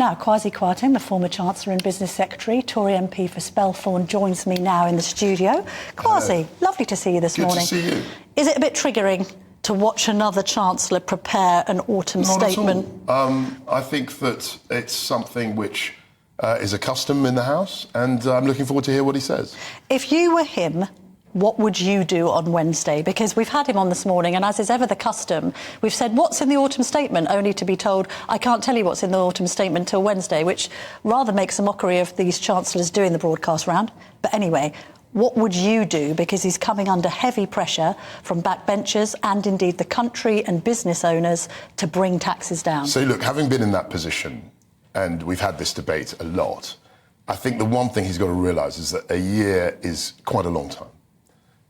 Now, Kwasi Kwarteng, the former Chancellor and Business Secretary, Tory MP for Spelthorne, joins me now in the studio. Kwasi, lovely to see you this morning. Good to see you. Is it a bit triggering to watch another Chancellor prepare an autumn statement? Not at all. I think that it's something which is a custom in the House, and I'm looking forward to hear what he says. If you were him, what would you do on Wednesday? Because we've had him on this morning, and as is ever the custom, we've said, what's in the autumn statement? Only to be told, I can't tell you what's in the autumn statement till Wednesday, which rather makes a mockery of these chancellors doing the broadcast round. But anyway, what would you do? Because he's coming under heavy pressure from backbenchers and indeed the country and business owners to bring taxes down. So look, having been in that position, and we've had this debate a lot, I think the one thing he's got to realise is that a year is quite a long time.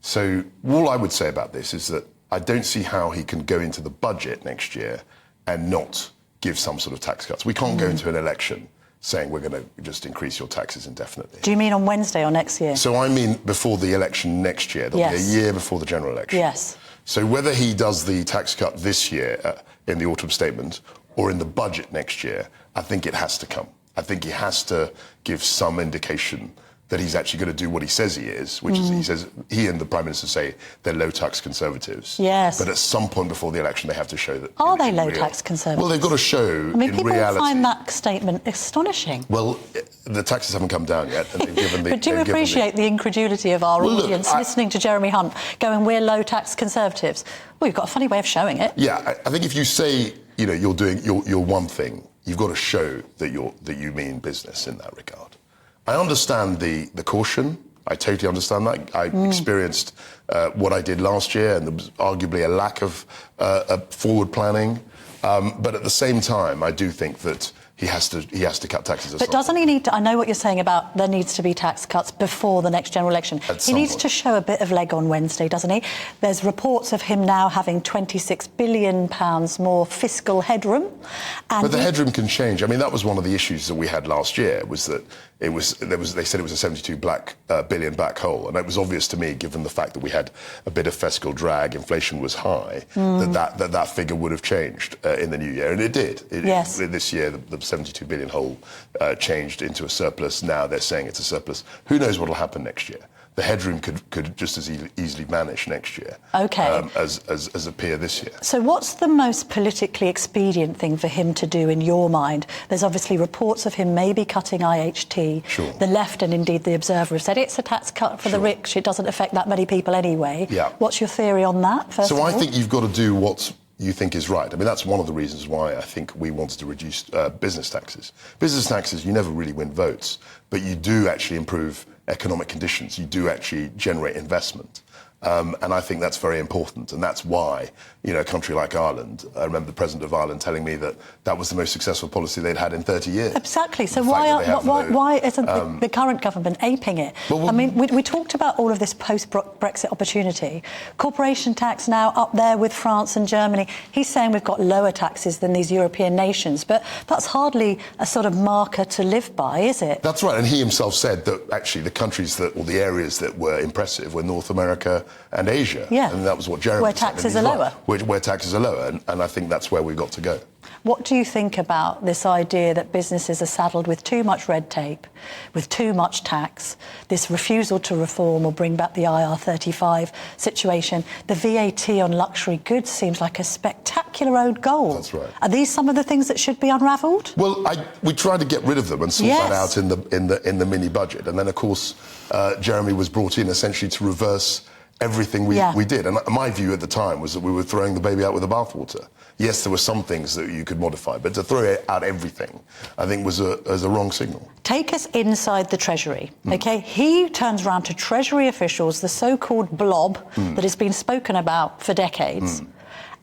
So all I would say about this is that I don't see how he can go into the budget next year and not give some sort of tax cuts. We can't go into an election saying we're going to just increase your taxes indefinitely. Do you mean on Wednesday or next year? So I mean before the election next year. There'll be a year before the general election. Yes. So whether he does the tax cut this year in the autumn statement or in the budget next year, I think it has to come. I think he has to give some indication that he's actually going to do what he says he is, which is, he says, he and the Prime Minister say they're low-tax Conservatives. Yes. But at some point before the election, they have to show that... Are they low-tax Conservatives? Well, they've got to show, in reality... people find that statement astonishing. Well, the taxes haven't come down yet, and they've given the... But do you appreciate the incredulity of our audience listening to Jeremy Hunt going, we're low-tax Conservatives? Well, you've got a funny way of showing it. Yeah, I think if you say, you know, you're doing your one thing, you've got to show that you mean business in that regard. I understand the caution. I totally understand that. I experienced what I did last year, and there was arguably a lack of forward planning. But at the same time, I do think that he has to cut taxes. But doesn't he need to? I know what you're saying about there needs to be tax cuts before the next general election. He needs to show a bit of leg on Wednesday, doesn't he? There's reports of him now having £26 billion more fiscal headroom. And but the headroom can change. I mean, that was one of the issues that we had last year, was that they said it was a £72 billion black hole, and it was obvious to me, given the fact that we had a bit of fiscal drag, inflation was high, that figure would have changed in the new year, and it did. Yes. This year, the £72 billion hole changed into a surplus. Now they're saying it's a surplus. Who knows what will happen next year? The headroom could just as easily vanish next year, as appear this year. So what's the most politically expedient thing for him to do in your mind? There's obviously reports of him maybe cutting IHT. Sure. The left and indeed the Observer have said it's a tax cut for the rich. It doesn't affect that many people anyway. Yeah. What's your theory on that, first of all? So I think you've got to do what you think is right. I mean, that's one of the reasons why I think we wanted to reduce business taxes. Business taxes, you never really win votes, but you do actually improve economic conditions. You do actually generate investment. And I think that's very important. And that's why, you know, a country like Ireland, I remember the President of Ireland telling me that that was the most successful policy they'd had in 30 years. Exactly. So why isn't the current government aping it? I mean, we talked about all of this post-Brexit opportunity. Corporation tax now up there with France and Germany. He's saying we've got lower taxes than these European nations, but that's hardly a sort of marker to live by, is it? That's right. And he himself said that actually the countries or the areas that were impressive were North America and Asia. Yeah. And that was what Jeremy Where said. taxes are lower. Where taxes are lower. And I think that's where we've got to go. What do you think about this idea that businesses are saddled with too much red tape, with too much tax, this refusal to reform or bring back the IR35 situation? The VAT on luxury goods seems like a spectacular old goal. That's right. Are these some of the things that should be unravelled? Well, we tried to get rid of them and sort that out in the mini budget. And then, of course, Jeremy was brought in essentially to reverse everything we did. And my view at the time was that we were throwing the baby out with the bathwater. Yes, there were some things that you could modify, but to throw out everything, I think, was a wrong signal. Take us inside the Treasury, OK? He turns around to Treasury officials, the so-called blob that has been spoken about for decades,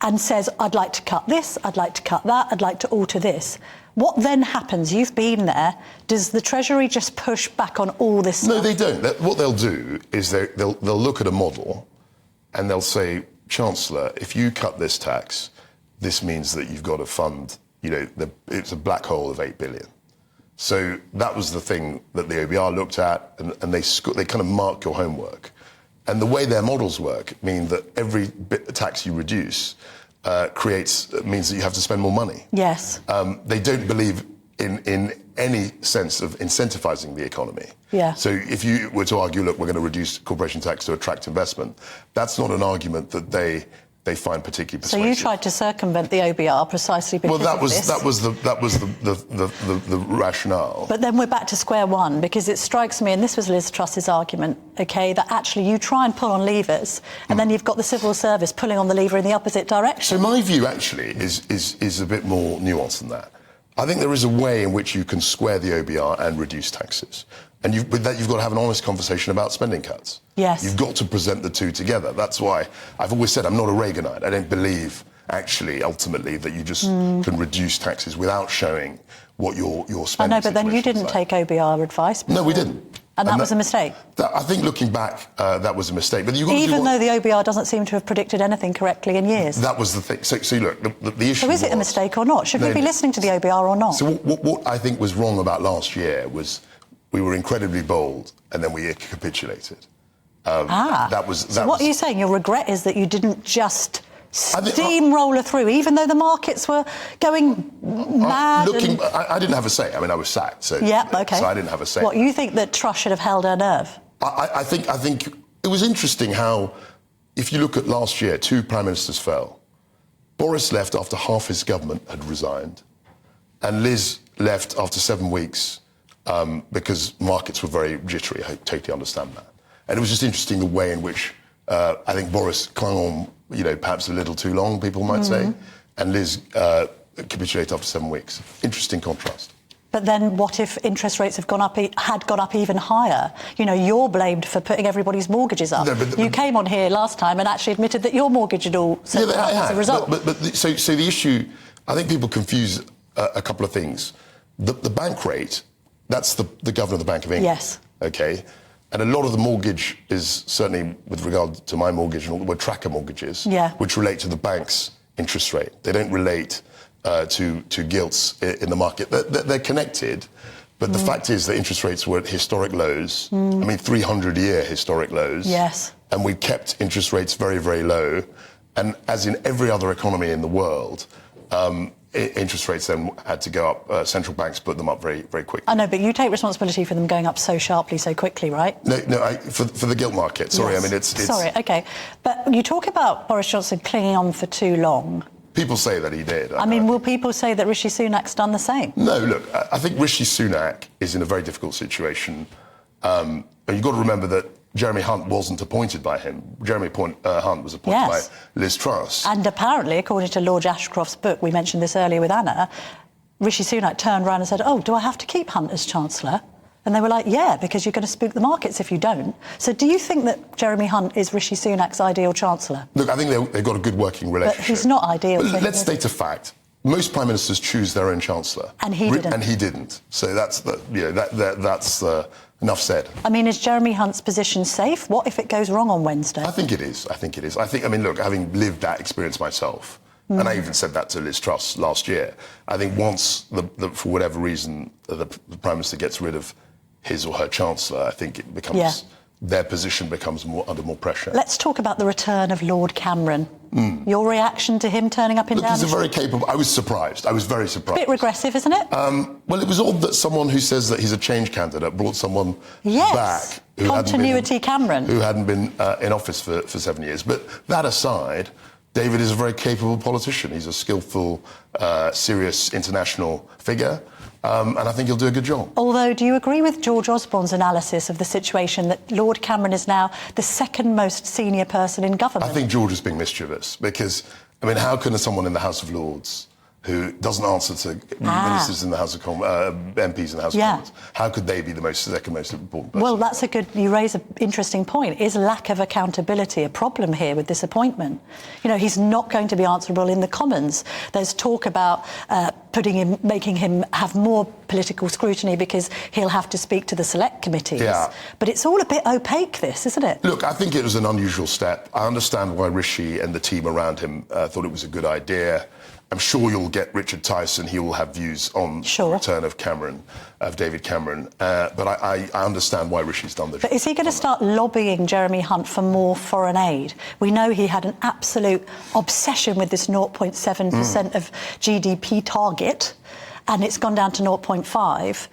and says, I'd like to cut this, I'd like to cut that, I'd like to alter this. What then happens? You've been there. Does the Treasury just push back on all this stuff? No, they don't. What they'll do is they'll look at a model and they'll say, Chancellor, if you cut this tax, this means that you've got to fund, you know, it's a black hole of $8 billion. So that was the thing that the OBR looked at, and they kind of mark your homework. And the way their models work mean that every bit of tax you reduce means that you have to spend more money. Yes. They don't believe in any sense of incentivising the economy. Yeah. So if you were to argue, look, we're going to reduce corporation tax to attract investment, that's not an argument that they find particularly persuasive. So you tried to circumvent the OBR precisely because that was the rationale. But then we're back to square one, because it strikes me, and this was Liz Truss's argument, okay, that actually you try and pull on levers, and then you've got the civil service pulling on the lever in the opposite direction. So my view actually is a bit more nuanced than that. I think there is a way in which you can square the OBR and reduce taxes. And with that, you've got to have an honest conversation about spending cuts. Yes. You've got to present the two together. That's why I've always said I'm not a Reaganite. I don't believe, actually, ultimately, that you just can reduce taxes without showing what your spending. I know, but then you didn't take OBR advice before. No, we didn't. And that was a mistake? I think looking back, that was a mistake. But even though the OBR doesn't seem to have predicted anything correctly in years. That was the thing. So look, the issue So is it a mistake or not? Should we be listening to the OBR or not? So what I think was wrong about last year was we were incredibly bold and then we capitulated. So what are you saying? Your regret is that you didn't just steamroller through, even though the markets were going mad? I didn't have a say. I mean, I was sacked. So, yeah, okay. So I didn't have a say. What, you think that Truss should have held her nerve? I think it was interesting how, if you look at last year, 2 prime ministers fell. Boris left after half his government had resigned, and Liz left after 7 weeks because markets were very jittery. I totally understand that. And it was just interesting the way in which I think Boris clung on, perhaps a little too long, people might say, and Liz capitulated after 7 weeks. Interesting contrast. But then what if interest rates had gone up even higher? You're blamed for putting everybody's mortgages up. No, you came on here last time and actually admitted that your mortgage had all set up as a result. So the issue, I think people confuse a couple of things. The bank rate, that's the governor of the Bank of England. Yes. Okay. And a lot of the mortgage is, certainly with regard to my mortgage, and all, were tracker mortgages, which relate to the bank's interest rate. They don't relate to gilts in the market. They're connected, but the fact is that interest rates were at historic lows. I mean, 300-year historic lows. Yes. And we kept interest rates very, very low. And as in every other economy in the world, interest rates then had to go up. Central banks put them up very, very quickly. I know, but you take responsibility for them going up so sharply, so quickly, right? No, for the gilt market. Sorry, yes. I mean, it's... Sorry, OK. But you talk about Boris Johnson clinging on for too long. People say that he did. I mean, will people say that Rishi Sunak's done the same? No, look, I think Rishi Sunak is in a very difficult situation. And you've got to remember that Jeremy Hunt wasn't appointed by him. Jeremy Hunt was appointed by Liz Truss. And apparently, according to Lord Ashcroft's book, we mentioned this earlier with Anna, Rishi Sunak turned around and said, oh, do I have to keep Hunt as Chancellor? And they were like, yeah, because you're going to spook the markets if you don't. So do you think that Jeremy Hunt is Rishi Sunak's ideal Chancellor? Look, I think they've got a good working relationship. But he's not ideal. But let's state a fact. Most prime ministers choose their own Chancellor. And he didn't. And he didn't. So that's enough said. I mean, is Jeremy Hunt's position safe? What if it goes wrong on Wednesday? I think it is. I mean, look, having lived that experience myself, and I even said that to Liz Truss last year, I think once, for whatever reason, the Prime Minister gets rid of his or her Chancellor, I think it becomes... their position becomes under more pressure. Let's talk about the return of Lord Cameron. Your reaction to him turning up in Downing Street? He's a very capable... I was surprised. I was very surprised. A bit regressive, isn't it? Well, it was odd that someone who says that he's a change candidate brought someone back... Continuity Cameron. Who hadn't been in office for 7 years. But that aside, David is a very capable politician. He's a skillful, serious international figure. And I think he'll do a good job. Although, do you agree with George Osborne's analysis of the situation that Lord Cameron is now the second most senior person in government? I think George is being mischievous because, I mean, how can someone in the House of Lords who doesn't answer to ministers in the House of MPs in the House of Commons, how could they be the second most important person? Well, you raise an interesting point. Is lack of accountability a problem here with this appointment? He's not going to be answerable in the Commons. There's talk about making him have more political scrutiny because he'll have to speak to the select committees. Yeah. But it's all a bit opaque, this, isn't it? Look, I think it was an unusual step. I understand why Rishi and the team around him thought it was a good idea. I'm sure you'll get Richard Tyson. He will have views on the return of David Cameron. But I understand why Rishi's done the job. But is he going to start lobbying Jeremy Hunt for more foreign aid? We know he had an absolute obsession with this 0.7% of GDP target. and it's gone down to 0.5.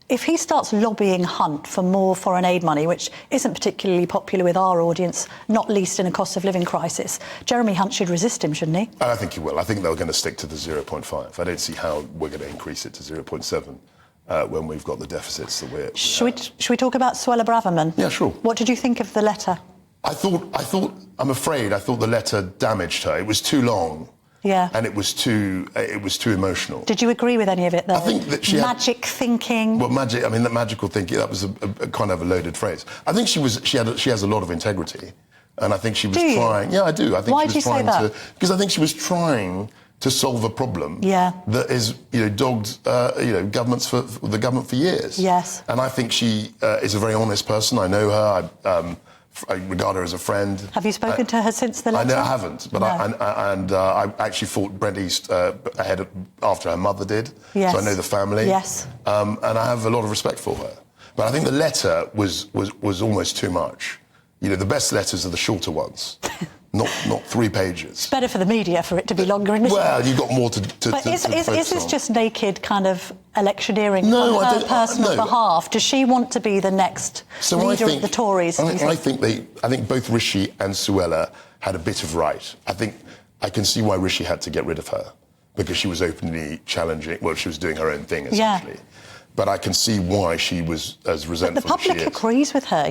If he starts lobbying Hunt for more foreign aid money, which isn't particularly popular with our audience, not least in a cost of living crisis, Jeremy Hunt should resist him, shouldn't he? I think he will. I think they're going to stick to the 0.5. I don't see how we're going to increase it to 0.7 when we've got the deficits that we're... Should we talk about Suella Braverman? Yeah, sure. What did you think of the letter? I'm afraid I thought the letter damaged her. It was too long. Yeah. And it was too emotional. Did you agree with any of it, though? I think that she magic thinking. Well, that magical thinking, that was a kind of a loaded phrase. I think she has a lot of integrity. And I think she was trying... Yeah, I do. I think Why she do you was trying say that? Because I think she was trying to solve a problem that is, dogged, the government for years. Yes. And I think she is a very honest person. I know her. I regard her as a friend. Have you spoken to her since the letter? I haven't, but no. I actually fought Brent East after her mother did. Yes. So I know the family. Yes. And I have a lot of respect for her. But I think the letter was almost too much. The best letters are the shorter ones, not 3 pages. It's better for the media for it to be longer, isn't it? Well, you've got more to But is focus this on. just naked kind of electioneering on her personal behalf? Does she want to be the next leader of the Tories? I think both Rishi and Suella had a bit of right. I can see why Rishi had to get rid of her, because she was openly challenging. Well, she was doing her own thing essentially. Yeah. But I can see why she was as resentful as she is. But the public agrees with her.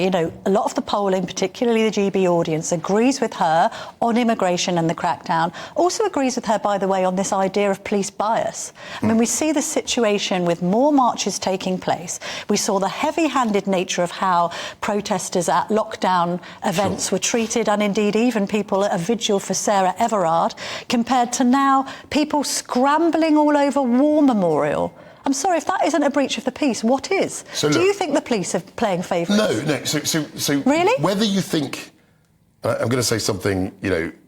A lot of the polling, particularly the GB audience, agrees with her on immigration and the crackdown. Also agrees with her, by the way, on this idea of police bias. I mean, we see the situation with more marches taking place. We saw the heavy-handed nature of how protesters at lockdown events were treated, and indeed even people at a vigil for Sarah Everard, compared to now people scrambling all over War Memorial. I'm sorry, if that isn't a breach of the peace, what is? So do you think the police are playing favourites? No. So really? Whether you think, I'm going to say something,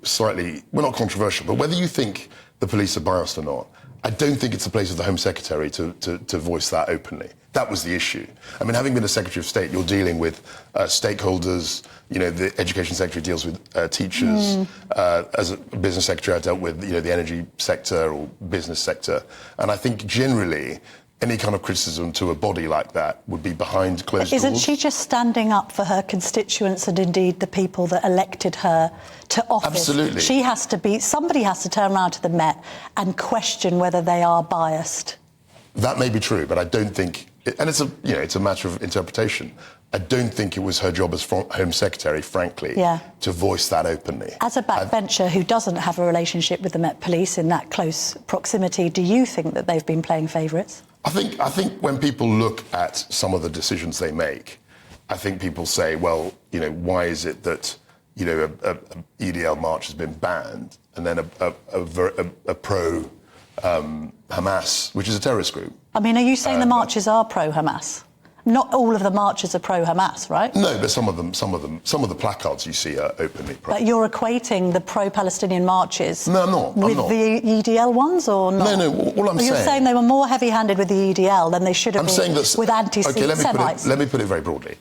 slightly, well, not controversial, but whether you think the police are biased or not, I don't think it's the place of the Home Secretary to voice that openly. That was the issue. I mean, having been a Secretary of State, you're dealing with stakeholders. The Education Secretary deals with teachers. As a Business Secretary, I dealt with, the energy sector or business sector. And I think generally, any kind of criticism to a body like that would be behind closed doors. Isn't she just standing up for her constituents and indeed the people that elected her to office? Absolutely. Somebody has to turn around to the Met and question whether they are biased. That may be true, but I don't think, and it's a matter of interpretation. I don't think it was her job as Home Secretary, frankly, to voice that openly. As a backbencher who doesn't have a relationship with the Met Police in that close proximity, do you think that they've been playing favourites? I think when people look at some of the decisions they make, I think people say, well, why is it that, a EDL march has been banned and then a pro Hamas, which is a terrorist group? I mean, are you saying the marches are pro-Hamas? Not all of the marches are pro-Hamas, right? No, but some of the placards you see are openly pro. But you're equating the pro-Palestinian marches No, I'm not. with the EDL ones, or not? No, all I'm saying... You're saying they were more heavy-handed with the EDL than they should have been with anti-Semites. Okay, let me put it very broadly.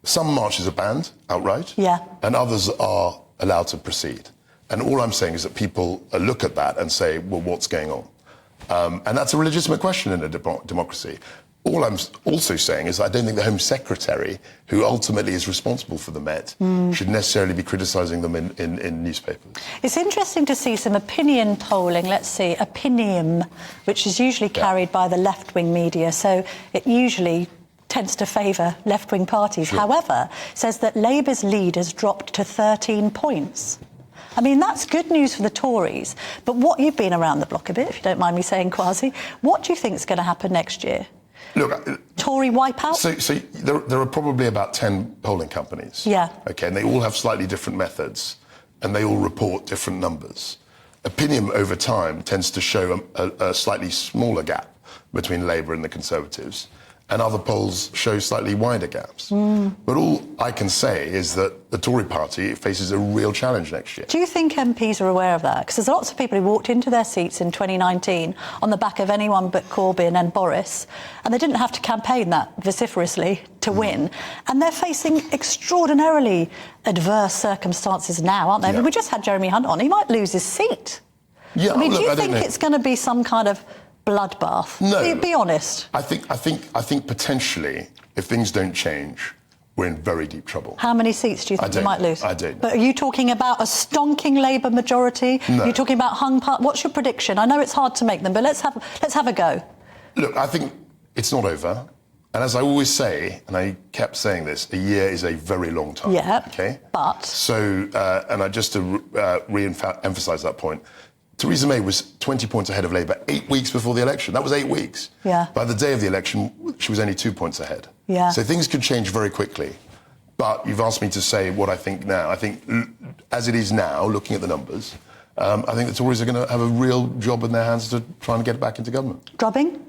Some marches are banned outright, and others are allowed to proceed. And all I'm saying is that people look at that and say, well, what's going on? And that's a legitimate question in a democracy. All I'm also saying is I don't think the Home Secretary, who ultimately is responsible for the Met, should necessarily be criticising them in newspapers. It's interesting to see some opinion polling, let's see, Opinium, which is usually carried by the left-wing media, so it usually tends to favour left-wing parties. Sure. However, says that Labour's lead has dropped to 13 points. I mean, that's good news for the Tories, but what you've been around the block a bit, if you don't mind me saying, Kwasi, what do you think is going to happen next year? Look, Tory wipeout? So there are probably about 10 polling companies. Yeah. Okay, and they all have slightly different methods, and they all report different numbers. Opinion over time tends to show a slightly smaller gap between Labour and the Conservatives, and other polls show slightly wider gaps. But all I can say is that the Tory party faces a real challenge next year. Do you think MPs are aware of that? Because there's lots of people who walked into their seats in 2019 on the back of anyone but Corbyn and Boris, and they didn't have to campaign that vociferously to win. And they're facing extraordinarily adverse circumstances now, aren't they? I mean, we just had Jeremy Hunt on. He might lose his seat. Yeah, I mean, do you think it's going to be some kind of bloodbath? No. Be honest. I think potentially, if things don't change, we're in very deep trouble. How many seats do you think you might lose? I don't. But are you talking about a stonking Labour majority? No. Are you talking about hung party? What's your prediction? I know it's hard to make them, but let's have a go. Look, I think it's not over. And as I always say, and I kept saying this, a year is a very long time. Yeah. Okay. But. So, and I just to re-emphasise that point, Theresa May was 20 points ahead of Labour 8 weeks before the election. That was 8 weeks. Yeah. By the day of the election, she was only 2 points ahead. Yeah. So things could change very quickly. But you've asked me to say what I think now. I think, as it is now, looking at the numbers, I think the Tories are going to have a real job in their hands to try and get back into government. Drubbing?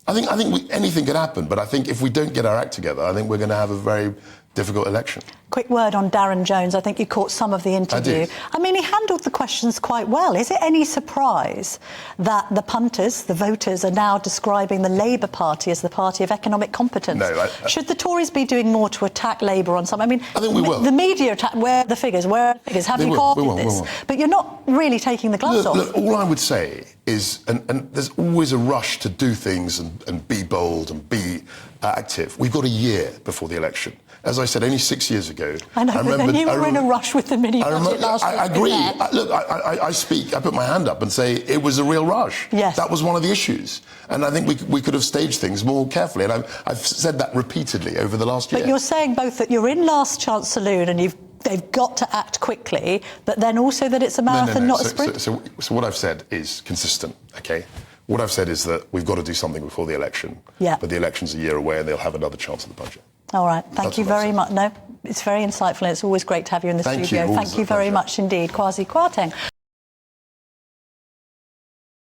I think anything could happen, but I think if we don't get our act together, I think we're going to have a very difficult election. Quick word on Darren Jones. I think you caught some of the interview. I did. I mean, he handled the questions quite well. Is it any surprise that the punters, the voters, are now describing the Labour Party as the party of economic competence? No. Should the Tories be doing more to attack Labour on something? I mean, I think we will. The media attack. Where are the figures? Have you called this? But you're not really taking the gloves off. Look, all I would say is, and there's always a rush to do things and be bold and be active. We've got a year before the election. As I said, only 6 years ago. I know, but then you were in a rush with the mini-budget last week. I agree. I speak, I put my hand up and say it was a real rush. Yes. That was one of the issues. And I think we could have staged things more carefully. And I've said that repeatedly over the last year. But you're saying both that you're in last chance saloon and they've got to act quickly, but then also that it's a marathon, not a sprint? So what I've said is consistent, OK? What I've said is that we've got to do something before the election. Yeah. But the election's a year away and they'll have another chance at the budget. All right. Thank you very much. No, it's very insightful and it's always great to have you in the studio. Thank you very much indeed, Kwasi Kwarteng.